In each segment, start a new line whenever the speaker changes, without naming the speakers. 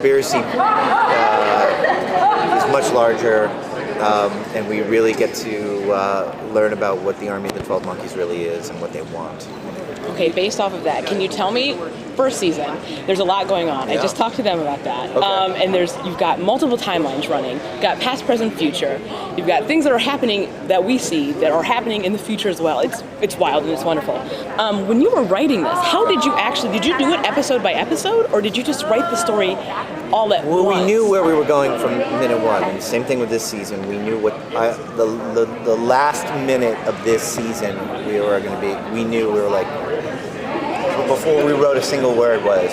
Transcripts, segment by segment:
Conspiracy is much larger, and we really get to learn about what the Army of the 12 Monkeys really is and what they want.
Okay, based off of that, can you tell me, first season, there's a lot going on.
Yeah.
I just talked to them about that.
Okay.
And you've got multiple timelines running. You've got past, present, future. You've got things that are happening that we see that are happening in the future as well. It's wild and it's wonderful. When you were writing this, how did you do it episode by episode, or did you just write the story all at once?
We knew where we were going from minute one, and same thing with this season. We knew what the last minute of this season we were going to be. We knew we were like, before we wrote a single word was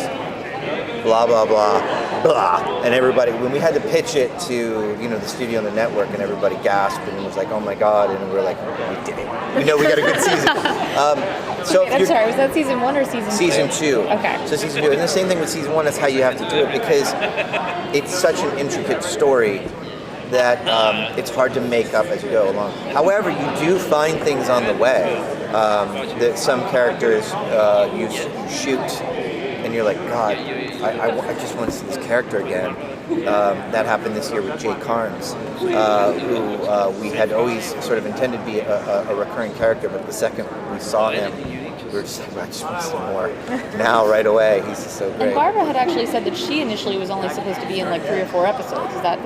blah blah blah blah, and everybody, when we had to pitch it to the studio and the network, and everybody gasped and was like, oh my god, and we were like, we did it. We know we got a good season.
I'm sorry, was that season 1 or season 2?
Season 2.
Okay.
So season 2, and the same thing with season 1. That's how you have to do it, because it's such an intricate story that it's hard to make up as you go along. However, you do find things on the way that some characters you shoot, and you're like, God, I just want to see this character again. That happened this year with Jay Carnes, who we had always sort of intended to be a recurring character, but the second we saw him, we were just like, I just want to see more now, right away. He's just so great.
And Barbara had actually said that she initially was only supposed to be in like 3 or 4 episodes. Is that?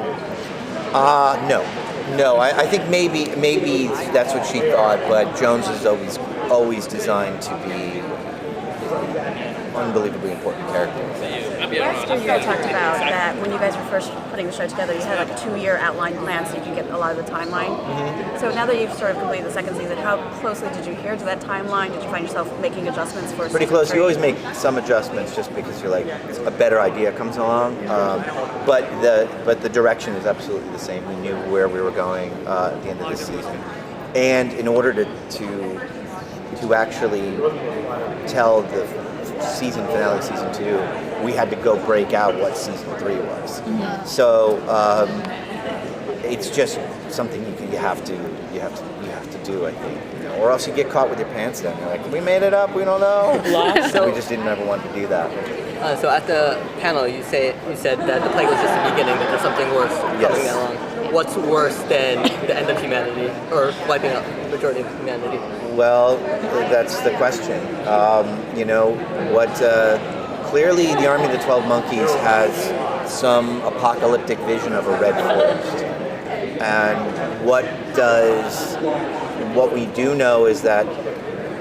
No. I think maybe that's what she thought, but Jones is always designed to be unbelievably important character.
Last year you guys talked about that when you guys were first putting the show together, you had like a 2-year outline plan so you could get a lot of the timeline.
Mm-hmm.
So now that you've sort of completed the second season, how closely did you adhere to that timeline? Did you find yourself making adjustments for
Pretty
season
close.
3?
You always make some adjustments just because you're like, a better idea comes along. But the direction is absolutely the same. We knew where we were going at the end of this season. And in order to actually tell the season finale, season 2, we had to go break out what season 3 was. Mm-hmm. So it's just something you have to do, I think, or else you get caught with your pants down. You're like, we made it up, we don't know. So we just didn't ever want to do that.
So at the panel, you said that the plague was just the beginning, that there's something worse coming along. What's worse than the end of humanity, or wiping out the majority of humanity? Well,
that's the question. Clearly the Army of the 12 Monkeys has some apocalyptic vision of a red forest. And what we do know is that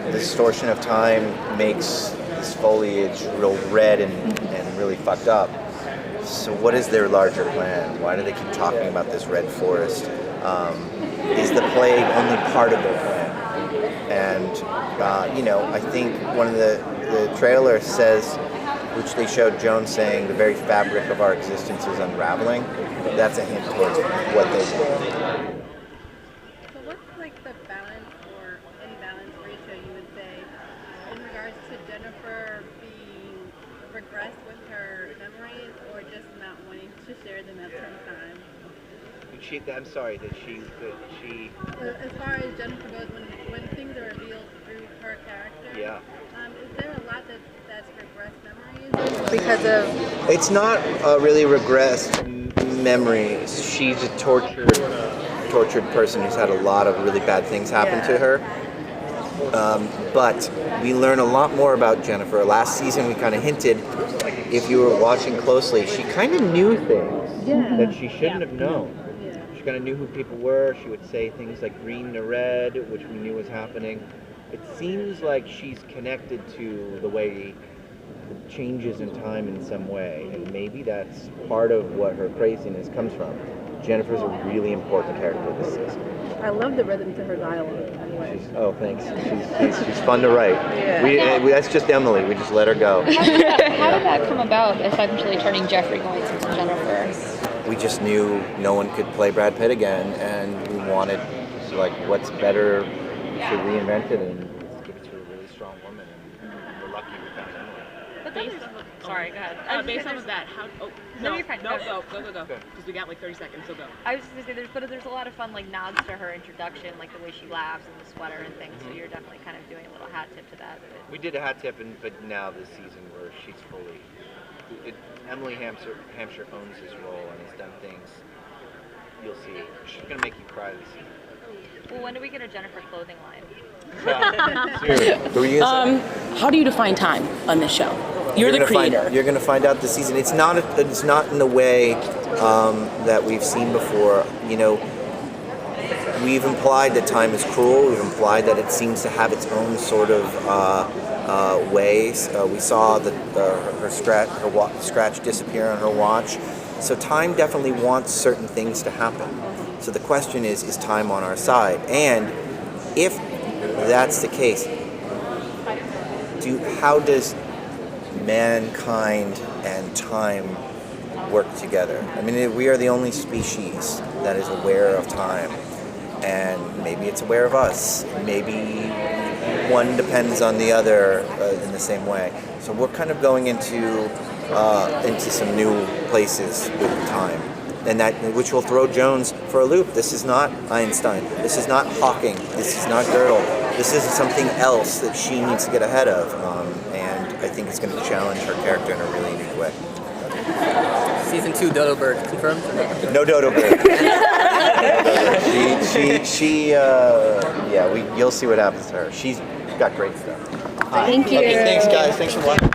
the distortion of time makes this foliage real red and really fucked up. So what is their larger plan? Why do they keep talking about this red forest? Is the plague only part of their plan? And, I think one of the trailers says, which they showed Jones saying, the very fabric of our existence is unraveling. That's a hint towards what they want.
So what's like the balance or imbalance ratio you would say in regards to Jennifer being regressed with her memories or just not wanting to share them at some time?
I'm sorry, that she...
As far as Jennifer goes, when things are revealed through her character, is there a lot that's regressed memories? Because of...
It's not really regressed memories. She's a tortured person who's had a lot of really bad things happen to her. But we learn a lot more about Jennifer. Last season we kind of hinted, if you were watching closely, she kind of knew things that she shouldn't have known. She kind of knew who people were. She would say things like green to red, which we knew was happening. It seems like she's connected to the way changes in time in some way, and maybe that's part of what her craziness comes from. Jennifer's a really important character this season.
I love the rhythm to her dialogue. Anyway.
Thanks. She's fun to write. Yeah. That's just Emily. We just let her go.
How did that come about, essentially turning Jeffrey going into Jennifer?
We just knew no one could play Brad Pitt again, and we wanted, what's better to reinvent it and give it to a really strong woman, and we're lucky we found Emily.
Sorry, go ahead. Based on that,
No, you're fine.
Go. Because we got like 30 seconds, so go.
I was just going to say, there's a lot of fun nods to her introduction, like the way she laughs and the sweater and things, so you're definitely kind of doing a little hat tip to that.
We did a hat tip, but now this season where she's fully Emily Hampshire owns his role and has done things. You'll see. She's gonna make you cry this season.
Well, when do we get a Jennifer clothing line?
What were you gonna say?
How do you define time on this show? You're the creator.
You're gonna find out this season. It's not in the way that we've seen before. You know, we've implied that time is cruel. We've implied that it seems to have its own sort of ways. We saw her scratch disappear on her watch. So time definitely wants certain things to happen. So the question is time on our side? And if that's the case, how does mankind and time work together? I mean, we are the only species that is aware of time, and maybe it's aware of us. Maybe one depends on the other in the same way. So we're kind of going into some new places with time, and which will throw Jones for a loop. This is not Einstein. This is not Hawking. This is not Gödel. This is something else that she needs to get ahead of, and I think it's going to challenge her character in a really unique way.
Season 2 Dodo Bird confirmed?
No Dodo Bird. You'll see what happens to her. She's got great stuff.
Thank you.
Okay, thanks guys. Thanks for watching.